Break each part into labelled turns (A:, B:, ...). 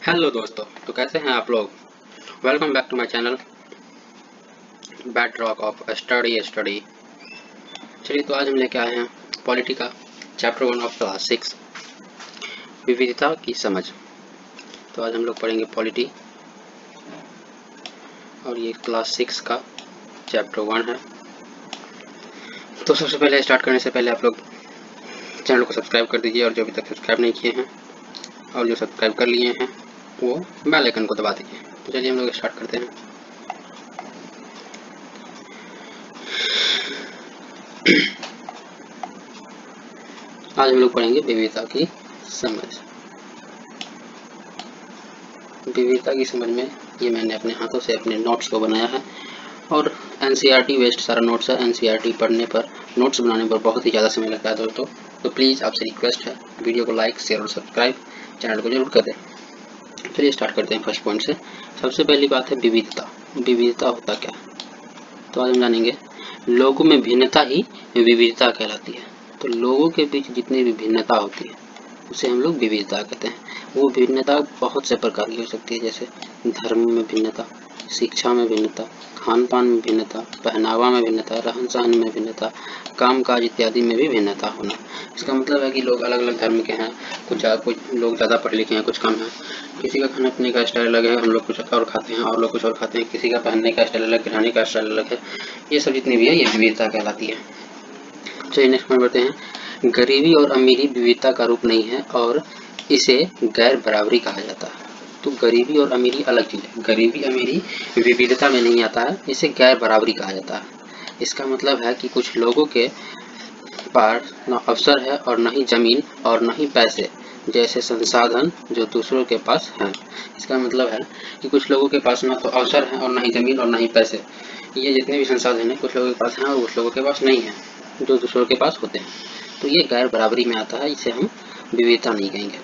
A: Hello दोस्तों, तो कैसे हैं आप लोग। Welcome back to my channel bad rock of study. चलिए, तो आज हम लेके आए हैं पॉलिटी का चैप्टर 1 ऑफ क्लास 6, विविधता की समझ। तो आज हम लोग पढ़ेंगे पॉलिटी और ये क्लास 6 का चैप्टर 1 है। तो सबसे पहले स्टार्ट करने से पहले आप लोग चैनल को सब्सक्राइब कर दीजिए, और जो अभी तक सब्सक्राइब नहीं किए हैं और जो सब्सक्राइब कर लिए हैं वो बेल आइकन को दबा दीजिए। तो चलिए हम लोग स्टार्ट करते हैं। आज हम लोग पढ़ेंगे विविधता की समझ। विविधता की समझ में ये मैंने अपने हाथों से अपने नोट्स को बनाया है, और एनसीईआरटी वेस्ट सारा नोट्स है। एनसीईआरटी पढ़ने पर, नोट्स बनाने पर बहुत ही ज़्यादा समय लगता है दोस्तों। तो प्लीज़ आपसे रिक्वेस्ट है, वीडियो को लाइक, शेयर और सब्सक्राइब चैनल को जरूर कर दें। चलिए स्टार्ट करते हैं फर्स्ट पॉइंट से। सबसे पहली बात है विविधता। विविधता होता क्या है, तो आज हम जानेंगे। लोगों में भिन्नता ही विविधता कहलाती है। तो लोगों के बीच जितनी भी भिन्नता होती है उसे हम लोग विविधता कहते हैं। वो भिन्नता बहुत से प्रकार की हो सकती है, जैसे धर्म में भिन्नता, शिक्षा में भिन्नता, खान पान में भिन्नता, पहनावा में भिन्नता, रहन सहन में भिन्नता, काम काज इत्यादि में भी भिन्नता होना। इसका मतलब है कि लोग अलग अलग धर्म के हैं, कुछ लोग ज़्यादा पढ़े लिखे हैं, कुछ कम हैं। किसी का खाने पीने का स्टाइल अलग है, हम लोग कुछ और खाते हैं और लोग कुछ और खाते हैं। किसी का पहनने का स्टाइल अलग, रहने का स्टाइल अलग है। ये सब जितनी भी है ये विविधता कहलाती है। चलिए नेक्स्ट पॉइंट बढ़ते हैं। गरीबी और अमीरी विविधता का रूप नहीं है और इसे गैर बराबरी कहा जाता है। तो गरीबी और अमीरी अलग चीज़ है। गरीबी अमीरी विविधता में नहीं आता है, इसे गैर बराबरी कहा जाता है। इसका मतलब है कि कुछ लोगों के पास न अवसर है और न ही जमीन और न ही पैसे जैसे संसाधन जो दूसरों के पास हैं। इसका मतलब है कि कुछ लोगों के पास न तो अवसर है और न ही जमीन और न ही पैसे, ये जितने भी संसाधन हैं कुछ लोगों के पास हैं और कुछ लोगों के पास नहीं है जो दूसरों के पास होते हैं। तो ये गैर बराबरी में आता है, इसे हम विविधता नहीं कहेंगे।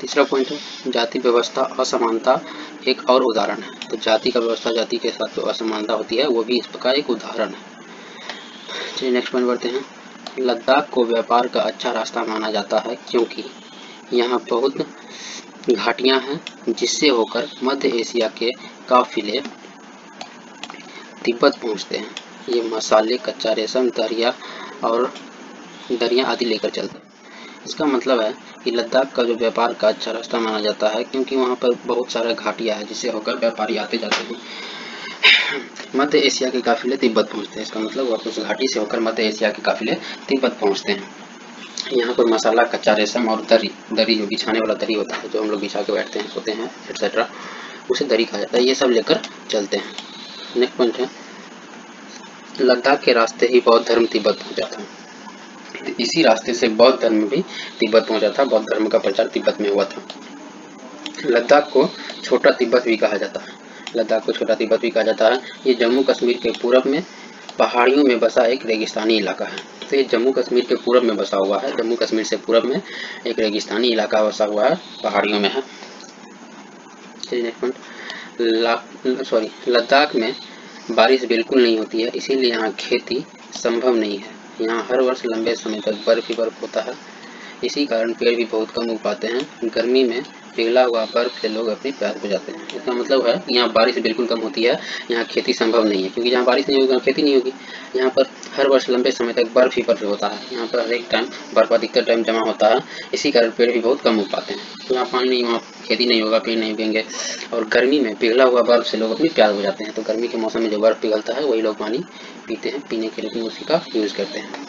A: तीसरा पॉइंट है जाति व्यवस्था असमानता एक और उदाहरण है। तो जाति का व्यवस्था, जाति के साथ जो असमानता होती है वो भी इस प्रकार एक उदाहरण है। चलिए नेक्स्ट पॉइंट बढ़ते हैं। लद्दाख को व्यापार का अच्छा रास्ता माना जाता है क्योंकि यहाँ बहुत घाटियाँ हैं जिससे होकर मध्य एशिया के काफिले तिब्बत पहुँचते हैं। ये मसाले, कच्चा रेशम, दरिया आदि लेकर चलते हैं। इसका मतलब है कि लद्दाख का जो व्यापार का अच्छा रास्ता माना जाता है क्योंकि वहाँ पर बहुत सारा घाटियाँ है जिससे होकर व्यापारी आते जाते हैं। मध्य एशिया के काफिले तिब्बत पहुँचते हैं। इसका मतलब वह उस घाटी से होकर मध्य एशिया के काफिले तिब्बत पहुँचते हैं। यहाँ पर मसाला, कच्चा रेशम और दरी जो बिछाने वाला दरी होता है, जो हम लोग बिछा के बैठते हैं, सोते हैं एक्सेट्रा, उसे दरी कहा जाता है। ये सब लेकर चलते हैं। नेक्स्ट पॉइंट है लद्दाख के रास्ते ही बौद्ध धर्म तिब्बत पहुँचा था। इसी रास्ते से बौद्ध धर्म भी तिब्बत पहुँचा था। बौद्ध धर्म का प्रचार तिब्बत में हुआ था। लद्दाख को छोटा तिब्बत भी कहा जाता है। लद्दाख को छोटा तिब्बत भी कहा जाता है। ये जम्मू कश्मीर के पूरब में पहाड़ियों में बसा एक रेगिस्तानी इलाका है। तो ये जम्मू कश्मीर के पूरब में बसा हुआ है। जम्मू कश्मीर से पूरब में एक रेगिस्तानी इलाका बसा हुआ है, पहाड़ियों में है। चलिए नेक्स्ट पॉइंट। लद्दाख में बारिश बिल्कुल नहीं होती है, इसीलिए यहाँ खेती संभव नहीं है। यहाँ हर वर्ष लंबे समय तक बर्फ ही बर्फ होता है। इसी कारण पेड़ भी बहुत कम उग पाते हैं। गर्मी में पिघला हुआ बर्फ से लोग अपनी प्यास बुझाते हैं। इसका मतलब है यहाँ बारिश बिल्कुल कम होती है, यहाँ खेती संभव नहीं है, क्योंकि जहाँ बारिश नहीं होगी वहाँ खेती नहीं होगी। यहाँ पर हर वर्ष लंबे समय तक बर्फ ही बर्फ होता है। यहाँ पर हर एक टाइम बर्फ अधिकतर टाइम जमा होता है, इसी कारण पेड़ भी बहुत कम उग पाते हैं। तो यहाँ पानी नहीं, वहाँ खेती नहीं होगा, पेड़ नहीं उगेंगे। और गर्मी में पिघला हुआ बर्फ से लोग अपनी प्यास बुझाते हैं। तो गर्मी के मौसम में जो बर्फ पिघलता है वही लोग पानी पीते हैं, पीने के लिए उसी का यूज़ करते हैं।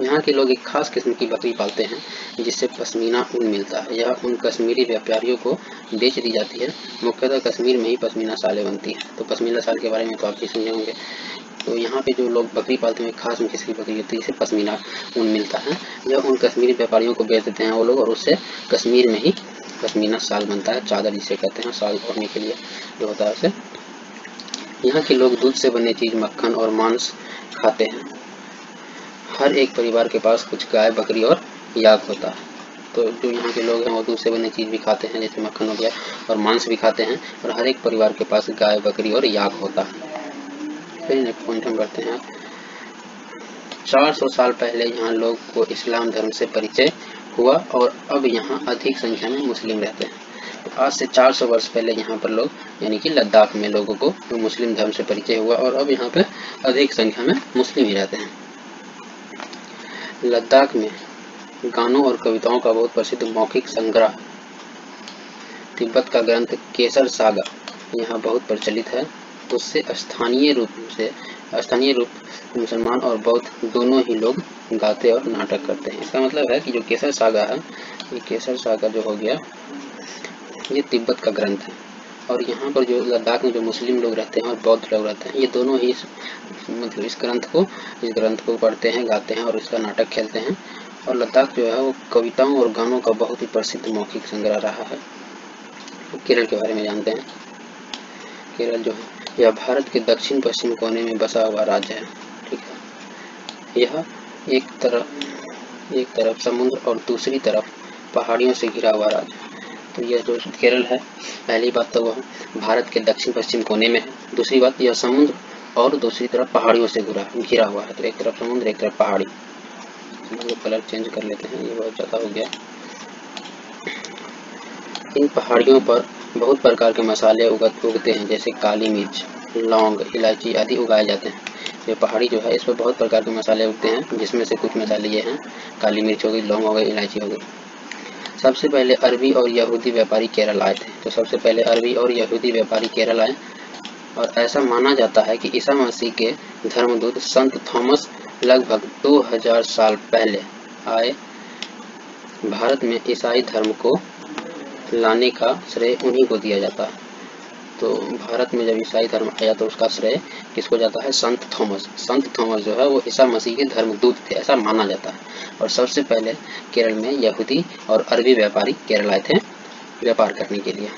A: यहाँ के लोग एक खास किस्म की बकरी पालते हैं जिससे पश्मीना ऊन मिलता है। यह ऊन कश्मीरी व्यापारियों को बेच दी जाती है। मुख्यतः कश्मीर में ही पश्मीना शालें बनती है। तो पश्मीना शाल के बारे में तो आप भी सुने होंगे। तो यहाँ पे जो लोग बकरी पालते हैं, खास में किसी बकरी होती है जिससे पश्मीना ऊन मिलता है। यह ऊन कश्मीरी व्यापारियों को बेच देते हैं वो लोग, और उससे कश्मीर में ही पश्मीना शाल बनता है। चादर जिसे कहते हैं, शाल ओढ़ने के लिए जो होता है उसे। यहाँ के लोग दूध से बने चीज़, मक्खन और मांस खाते हैं। हर एक परिवार के पास कुछ गाय, बकरी और याक होता है। तो जो यहाँ के लोग हैं वो दूध से बनी चीज़ भी खाते हैं, जैसे मक्खन हो गया, और मांस भी खाते हैं। और हर एक परिवार के पास गाय, बकरी और याक होता है। फिर नेक्स्ट पॉइंट हम करते हैं। 400 साल पहले यहाँ लोग को इस्लाम धर्म से परिचय हुआ और अब यहाँ अधिक संख्या में मुस्लिम रहते हैं। तो आज से 400 वर्ष पहले यहाँ पर लोग यानी कि लद्दाख में लोगों को मुस्लिम धर्म से परिचय हुआ और अब यहाँ पे अधिक संख्या में मुस्लिम ही रहते हैं। लद्दाख में गानों और कविताओं का बहुत प्रसिद्ध मौखिक संग्रह तिब्बत का ग्रंथ केसर सागा यहाँ बहुत प्रचलित है। उससे स्थानीय रूप मुसलमान और बौद्ध दोनों ही लोग गाते और नाटक करते हैं। इसका मतलब है कि जो केसर सागा है, ये केसर सागा जो हो गया ये तिब्बत का ग्रंथ है और यहाँ पर जो लद्दाख में जो मुस्लिम लोग रहते हैं और बौद्ध लोग रहते हैं, ये दोनों ही मतलब इस ग्रंथ को पढ़ते हैं, गाते हैं और इसका नाटक खेलते हैं। और लद्दाख जो है वो कविताओं और गानों का बहुत ही प्रसिद्ध मौखिक संग्रह रहा है। तो केरल के बारे में जानते हैं। केरल जो है यह भारत के दक्षिण पश्चिम कोने में बसा हुआ राज्य है। ठीक है, यह एक तरफ समुद्र और दूसरी तरफ पहाड़ियों से घिरा हुआ राज्य है। तो यह जो केरल है, पहली बात तो वह भारत के दक्षिण पश्चिम कोने में है, दूसरी बात यह समुद्र और दूसरी तरफ पहाड़ियों से घिरा हुआ है। तो एक तरफ समुद्र एक तरफ पहाड़ी। कलर चेंज कर लेते हैं, ये बहुत ज़्यादा हो गया। इन पहाड़ियों पर बहुत प्रकार के मसाले उगते हैं, जैसे काली मिर्च, लौंग, इलायची आदि उगाए जाते हैं। ये पहाड़ी जो है इस पर बहुत प्रकार के मसाले उगते हैं, जिसमें से कुछ मसाले ये हैं, काली मिर्च हो गई, लौंग हो गई, इलायची हो गई। सबसे पहले अरबी और यहूदी व्यापारी केरल आए थे। तो सबसे पहले अरबी और यहूदी व्यापारी केरल आए और ऐसा माना जाता है कि ईसा मसीह के धर्मदूत संत थॉमस लगभग 2000 साल पहले आए। भारत में ईसाई धर्म को लाने का श्रेय उन्हीं को दिया जाता है। तो भारत में जब ईसाई धर्म आया तो उसका श्रेय किसको जाता है? संत थॉमस जो है वो ईसा मसीह के धर्मदूत थे, ऐसा माना जाता है। और सबसे पहले केरल में यहूदी और अरबी व्यापारी केरल आए थे व्यापार करने के लिए।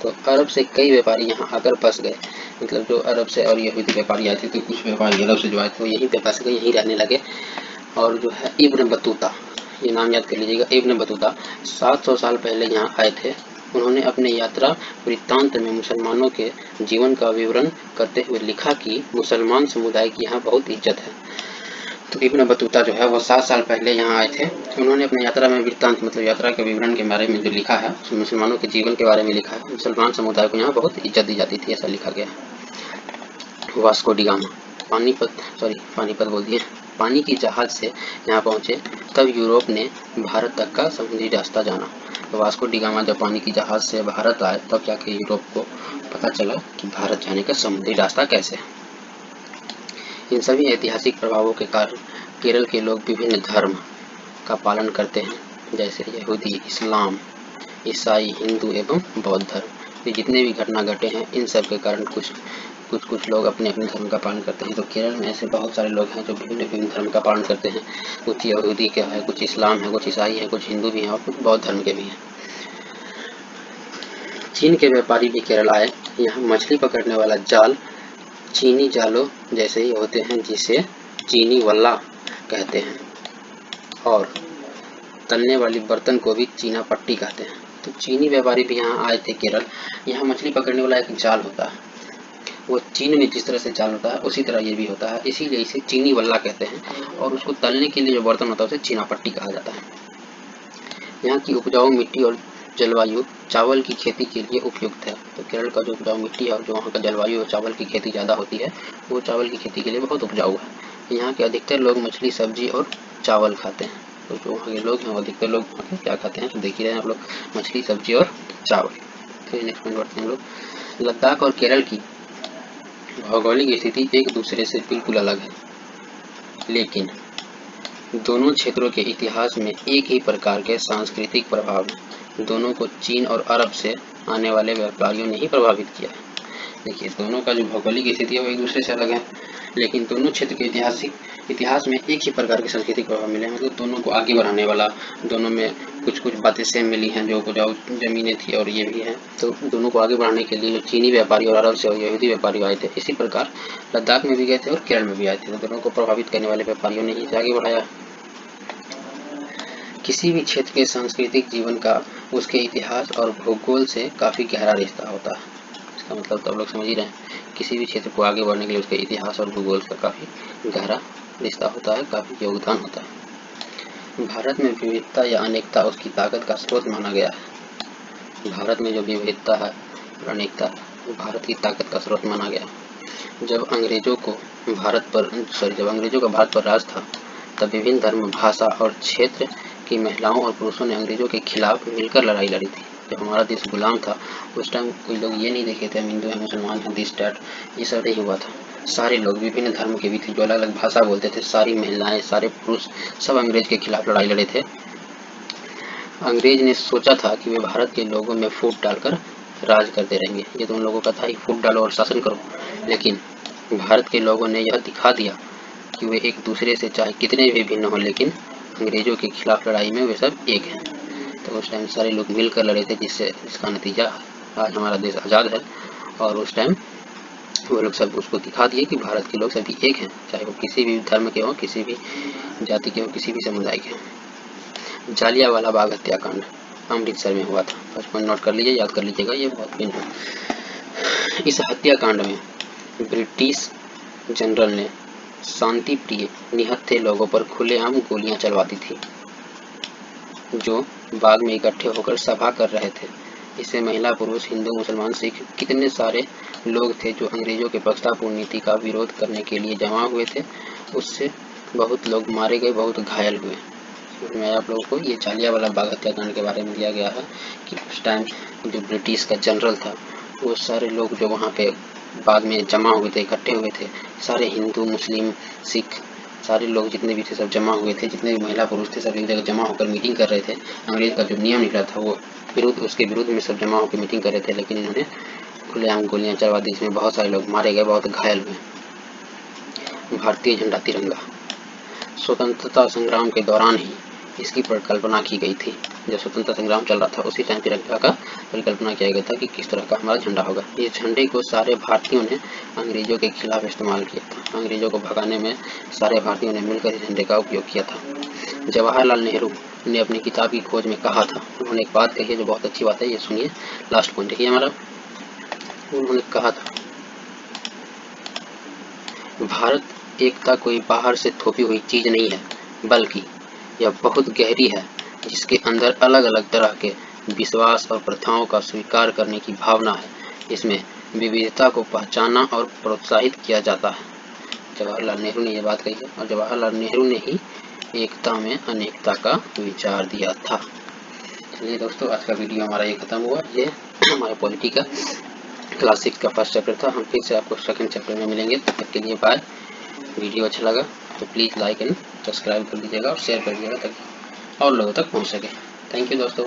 A: तो अरब से कई व्यापारी यहाँ आकर बस गए। मतलब जो अरब से और यहूदी व्यापारी आए थे, तो कुछ व्यापारी अरब से जो आए थे वो यहीं पे बस गए, यहीं रहने लगे। और जो है इब्न बतूता, ये नाम याद कर लीजिएगा, इब्न बतूता 700 साल पहले यहाँ आए थे। उन्होंने अपने यात्रा वृत्तांत में मुसलमानों के जीवन का विवरण करते हुए लिखा कि मुसलमान समुदाय की यहाँ बहुत इज्जत है। तो इब्न बतूता जो है वो 7 साल पहले यहाँ आए थे। उन्होंने अपने यात्रा में वृत्तांत मतलब यात्रा के विवरण के बारे में जो लिखा है, मुसलमानों के जीवन के बारे में लिखा है। मुसलमान समुदाय को यहाँ बहुत इज्जत दी जाती थी, ऐसा लिखा गया। वास्को डी गामा पानीपत बोल दिए, पानी की जहाज से यहाँ पहुँचे, तब यूरोप ने भारत तक का समुद्री रास्ता जाना। तो वास्को डी गामा जब पानी की जहाज से भारत आए तब जाके यूरोप को पता चला कि भारत जाने का समुद्री रास्ता कैसे है। इन सभी ऐतिहासिक प्रभावों के कारण केरल के लोग विभिन्न धर्म का पालन करते हैं, जैसे यहूदी, इस्लाम, ईसाई, हिंदू एवं बौद्ध धर्म। ये जितने भी घटना घटे हैं इन सब के कारण कुछ लोग अपने अपने धर्म का पालन करते हैं। तो केरल में ऐसे बहुत सारे लोग हैं जो विभिन्न धर्म का पालन करते हैं। कुछ यहूदी का है, कुछ इस्लाम है, कुछ ईसाई है, कुछ हिंदू भी हैं और कुछ बौद्ध धर्म के भी हैं। चीन के व्यापारी भी केरल आए। यहाँ मछली पकड़ने वाला जाल चीनी जालों जैसे ही होते हैं, जिसे चीनी वल्ला कहते हैं, और तलने वाली बर्तन को भी चीना पट्टी कहते हैं। तो चीनी व्यापारी भी यहाँ आए थे केरल। यहाँ मछली पकड़ने वाला एक जाल होता है, वो चीन में जिस तरह से जाल होता है उसी तरह ये भी होता है, इसीलिए इसे चीनी वल्ला कहते हैं। और उसको तलने के लिए जो बर्तन होता है उसे चीना पट्टी कहा जाता है। यहाँ की उपजाऊ मिट्टी और जलवायु चावल की खेती के लिए उपयुक्त है। तो केरल का जो उपजाऊ मिट्टी है और जो वहाँ का जलवायु और चावल की खेती ज़्यादा होती है, वो चावल की खेती के लिए बहुत उपजाऊ है। यहाँ के अधिकतर लोग मछली, सब्जी और चावल खाते हैं। तो जो वहाँ के लोग हैं वो अधिकतर लोग क्या खाते हैं, तो देख ही रहे हैं आप लोग, मछली, सब्जी और चावल। फिर नेक्स्ट पॉइंट बढ़ते हैं हम लोग। लद्दाख और केरल की भौगोलिक स्थिति एक दूसरे से बिल्कुल अलग है, लेकिन दोनों क्षेत्रों के इतिहास में एक ही प्रकार के सांस्कृतिक प्रभाव हैं। दोनों को चीन और अरब से आने वाले व्यापारियों ने ही प्रभावित किया है। देखिए, दोनों का जो भौगोलिक स्थिति है वो एक दूसरे से अलग है, लेकिन दोनों क्षेत्र के इतिहास में एक ही प्रकार के सांस्कृतिक प्रभाव मिले हैं। मतलब दोनों को आगे बढ़ाने वाला, दोनों में कुछ बातें सेम मिली हैं, जो उपजाऊ जमीनें थी और ये भी है। तो दोनों को आगे बढ़ाने के लिए जो चीनी व्यापारी और अरब से और यहूदी व्यापारी आए थे, इसी प्रकार लद्दाख में भी गए थे और केरल में भी आए थे। तो दोनों को प्रभावित करने वाले व्यापारियों ने ही आगे बढ़ाया। किसी भी क्षेत्र के सांस्कृतिक जीवन का उसके इतिहास और भूगोल से काफ़ी गहरा रिश्ता होता है। इसका मतलब तो आप लोग समझ ही रहे हैं, किसी भी क्षेत्र को आगे बढ़ने के लिए उसके इतिहास और भूगोल का काफ़ी गहरा रिश्ता होता है, काफ़ी योगदान होता है। भारत में विविधता या अनेकता उसकी ताकत का स्रोत माना गया है। भारत में जो विविधता है और अनेकता है वो भारत की ताकत का स्रोत माना गया। जब अंग्रेजों का भारत पर राज था, तब विभिन्न धर्म, भाषा और क्षेत्र की महिलाओं और पुरुषों ने अंग्रेजों के खिलाफ मिलकर लड़ाई लड़ी थी। जब हमारा देश गुलाम था, उस टाइम कोई लोग ये नहीं देखे थे हम हिंदू हैं, मुसलमान हैं, दिस डैट, ये सब नहीं हुआ था। सारे लोग विभिन्न धर्म के भी थे, जो अलग अलग भाषा बोलते थे, सारी महिलाएं, सारे पुरुष, सब अंग्रेज के खिलाफ लड़ाई लड़े थे। अंग्रेज ने सोचा था कि वे भारत के लोगों में फूट डालकर राज करते रहेंगे। ये तो उन लोगों का था कि फूट डालो और शासन करो, लेकिन भारत के लोगों ने यह दिखा दिया कि वे एक दूसरे से चाहे कितने भी भिन्न हो, लेकिन अंग्रेजों के खिलाफ लड़ाई में वे सब एक हैं। तो उस टाइम सारे लोग मिलकर लड़े थे, जिसका नतीजा आज हमारा देश आज़ाद है। और उस टाइम वो लोग सब उसको दिखा दिए कि भारत के लोग सभी एक हैं, चाहे वो किसी भी धर्म के हों, किसी भी जाति के हों, किसी भी समुदाय के हों। जालियांवाला बाग हत्याकांड अमृतसर में हुआ था। 5 पॉइंट नोट कर लीजिए, याद कर लीजिएगा, ये बहुत पिन है। इस हत्याकांड में ब्रिटिश जनरल ने शांति प्रिय निहत्थे लोगों पर खुलेआम गोलियां चलवाती थी, जो बाग में इकट्ठे होकर सभा कर रहे थे। इससे महिला, पुरुष, हिंदू, मुसलमान, सिख, कितने सारे लोग थे जो अंग्रेजों के पक्षतापूर्ण नीति का विरोध करने के लिए जमा हुए थे। उससे बहुत लोग मारे गए, बहुत घायल हुए। मैं आप लोगों को ये जालियांवाला बाग हत्याकांड के बारे में दिया गया है कि उस टाइम जो ब्रिटिश का जनरल था, वो सारे लोग जो वहाँ पे बाग में जमा हुए थे, इकट्ठे हुए थे, सारे हिंदू, मुस्लिम, सिख, सारे लोग जितने भी थे सब जमा हुए थे, जितने भी महिला पुरुष थे सब एक जगह जमा होकर मीटिंग कर रहे थे। अंग्रेज का जो नियम निकला था वो उसके विरुद्ध में सब जमा होकर मीटिंग कर रहे थे, लेकिन इन्होंने खुलेआम गोलियां चलवा दी, जिसमें बहुत सारे लोग मारे गए, बहुत घायल हुए। भारतीय झंडा तिरंगा स्वतंत्रता संग्राम के दौरान ही इसकी परिकल्पना की गई थी। जब स्वतंत्रता संग्राम चल रहा था उसी टाइम तिरंगा का परिकल्पना किया गया था कि किस तरह का हमारा झंडा होगा। इस झंडे को सारे भारतीयों ने अंग्रेजों के खिलाफ इस्तेमाल किया था। अंग्रेजों को भगाने में सारे भारतीयों ने मिलकर इस झंडे का उपयोग किया था। जवाहरलाल नेहरू ने अपनी किताब की खोज में कहा था, उन्होंने एक बात कही है जो बहुत अच्छी बात है, ये सुनिए, लास्ट पॉइंट देखिए हमारा। उन्होंने कहा था, भारत एकता कोई बाहर से थोपी हुई चीज नहीं है, बल्कि यह बहुत गहरी है, जिसके अंदर अलग अलग तरह के विश्वास और प्रथाओं का स्वीकार करने की भावना है। इसमें विविधता को पहचाना और प्रोत्साहित किया जाता है। जवाहरलाल नेहरू ने यह बात कही है, और जवाहरलाल नेहरू ने ही एकता में अनेकता का विचार दिया था। चलिए दोस्तों, आज का वीडियो हमारा ये खत्म हुआ। ये हमारे पॉलिटी का क्लास 6 का फर्स्ट चैप्टर था। हम फिर से आपको सेकंड चैप्टर में मिलेंगे। तब तक के लिए बाय। वीडियो अच्छा लगा तो प्लीज़ लाइक एंड सब्सक्राइब कर दीजिएगा और शेयर कर दीजिएगा ताकि और लोगों तक पहुंच सके। थैंक यू दोस्तों।